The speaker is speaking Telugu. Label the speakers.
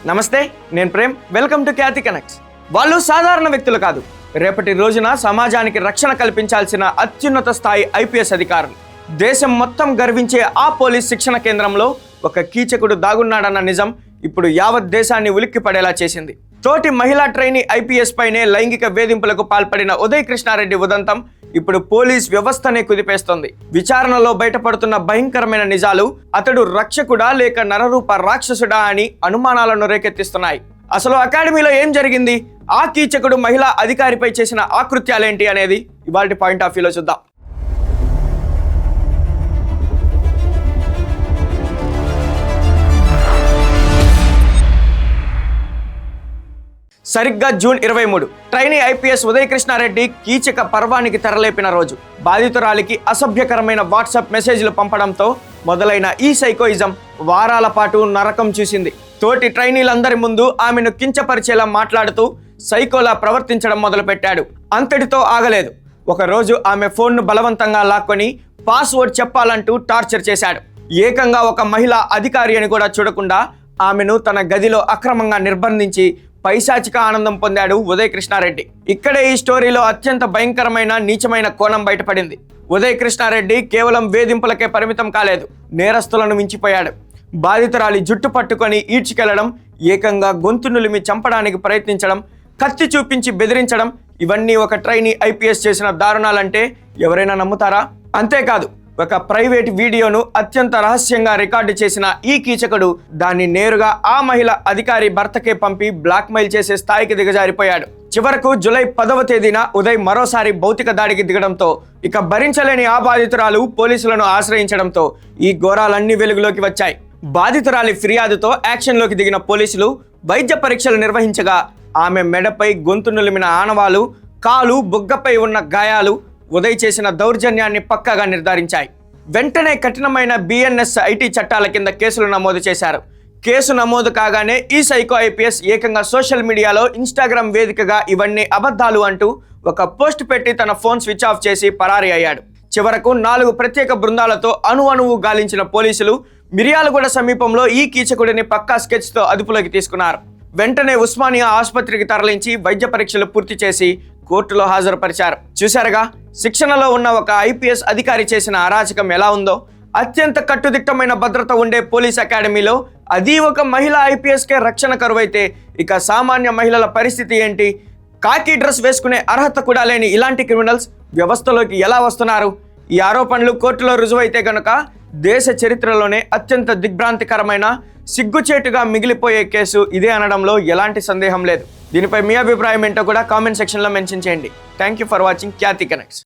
Speaker 1: నమస్తే, నేను Prem. Welcome to Khyati Connects. వాళ్ళు సాధారణ వ్యక్తులు కాదు, రేపటి రోజున సమాజానికి రక్షణ కల్పించాల్సిన అత్యున్నత స్థాయి ఐపీఎస్ అధికారులు. దేశం మొత్తం గర్వించే ఆ పోలీస్ శిక్షణ కేంద్రంలో ఒక కీచకుడు దాగున్నాడన్న నిజం ఇప్పుడు యావత్ దేశాన్ని ఉలిక్కిపడేలా చేసింది. తోటి మహిళా ట్రైనీ ఐపీఎస్ పైనే లైంగిక వేధింపులకు పాల్పడిన ఉదయ్ కృష్ణారెడ్డి ఉదంతం ఇప్పుడు పోలీస్ వ్యవస్థనే కుదిపేస్తోంది. విచారణలో బయటపడుతున్న భయంకరమైన నిజాలు అతడు రక్షకుడా లేక నరరూప రాక్షసుడా అని అనుమానాలను రేకెత్తిస్తున్నాయి. అసలు అకాడమీలో ఏం జరిగింది, ఆ కీచకుడు మహిళా అధికారిపై చేసిన ఆకృత్యాలేంటి అనేది ఇవాల్టి పాయింట్ ఆఫ్ వ్యూలో చూద్దాం. సరిగ్గా June 23 trainee IPS Uday Krishna Reddy కీచక పర్వానికి తెరలేపిన రోజు. బాధితురాలికి అసభ్యకరమైన వాట్సాప్ మెసేజ్లు పంపడంతో మొదలైన ఈ సైకోయిజం వారాల పాటు నరకం చూసింది. తోటి ట్రైనీలందరి ముందు ఆమెను కించపరిచేలా మాట్లాడుతూ సైకోలా ప్రవర్తించడం మొదలుపెట్టాడు. అంతటితో ఆగలేదు. ఒకరోజు ఆమె ఫోన్ను బలవంతంగా లాక్కొని పాస్వర్డ్ చెప్పాలంటూ టార్చర్ చేశాడు. ఏకంగా ఒక మహిళా అధికారి అని కూడా చూడకుండా ఆమెను తన గదిలో అక్రమంగా నిర్బంధించి పైశాచిక ఆనందం పొందాడు ఉదయ్ కృష్ణారెడ్డి. ఇక్కడే ఈ స్టోరీలో అత్యంత భయంకరమైన నీచమైన కోణం బయటపడింది. ఉదయ్ కృష్ణారెడ్డి కేవలం వేధింపులకే పరిమితం కాలేదు, నేరస్తులను మించిపోయాడు. బాధితురాలి జుట్టు పట్టుకొని ఈడ్చుకెళ్లడం, ఏకంగా గొంతు నులిమి చంపడానికి ప్రయత్నించడం, కత్తి చూపించి బెదిరించడం, ఇవన్నీ ఒక ట్రైనీ ఐపీఎస్ చేసిన దారుణాలంటే ఎవరైనా నమ్ముతారా? అంతేకాదు, ఒక ప్రైవేట్ వీడియోను అత్యంత రహస్యంగా రికార్డు చేసిన ఈ కీచకుడు దాన్ని నేరుగా ఆ మహిళ అధికారి భర్తకే పంపి బ్లాక్మెయిల్ చేసే స్థాయికి దిగజారిపోయాడు. చివరకు జూలై 10వ తేదీన ఉదయ్ మరోసారి భౌతిక దాడికి దిగడంతో ఇక భరించలేని ఆ బాధితురాలు పోలీసులను ఆశ్రయించడంతో ఈ ఘోరాలన్నీ వెలుగులోకి వచ్చాయి. బాధితురాలి ఫిర్యాదుతో యాక్షన్లోకి దిగిన పోలీసులు వైద్య పరీక్షలు నిర్వహించగా ఆమె మెడపై గొంతు నులిమిన ఆనవాలు, కాలు బుగ్గపై ఉన్న గాయాలు ఉదయ్ చేసిన దౌర్జన్యాన్ని పక్కాగా నిర్ధారించాయి. వెంటనే కఠినమైన BNS ఐటీ చట్టాల కింద కేసులు నమోదు చేశారు. కేసు నమోదు కాగానే ఈ సైకో ఐపీఎస్ ఏకంగా సోషల్ మీడియాలో ఇన్స్టాగ్రామ్ వేదికగా ఇవన్నీ అబద్ధాలు అంటూ ఒక పోస్ట్ పెట్టి తన ఫోన్ స్విచ్ ఆఫ్ చేసి పరారీ అయ్యాడు. చివరకు 4 ప్రత్యేక బృందాలతో అణువణువు గాలించిన పోలీసులు మిర్యాలగూడ సమీపంలో ఈ కీచకుడిని పక్కా స్కెచ్తో అదుపులోకి తీసుకున్నారు. వెంటనే ఉస్మానియా ఆసుపత్రికి తరలించి వైద్య పరీక్షలు పూర్తి చేసి కోర్టులో హాజరుపరిచారు. చూశారుగా, శిక్షణలో ఉన్న ఒక ఐపీఎస్ అధికారి చేసిన అరాచకం ఎలా ఉందో. అత్యంత కట్టుదిట్టమైన భద్రత ఉండే పోలీస్ అకాడమీలో అది ఒక మహిళా ఐపీఎస్కే రక్షణ కరువైతే ఇక సామాన్య మహిళల పరిస్థితి ఏంటి? కాకి డ్రెస్ వేసుకునే అర్హత కూడా లేని ఇలాంటి క్రిమినల్స్ వ్యవస్థలోకి ఎలా వస్తున్నారు? ఈ ఆరోపణలు కోర్టులో రుజువైతే గనుక దేశ చరిత్రలోనే అత్యంత దిగ్భ్రాంతికరమైన, సిగ్గుచేటుగా మిగిలిపోయే కేసు ఇదే అనడంలో ఎలాంటి సందేహం లేదు. దీనిపై మీ అభిప్రాయం ఏంటో కూడా కామెంట్ సెక్షన్లో మెన్షన్ చేయండి. Thank you for watching Khyati connects.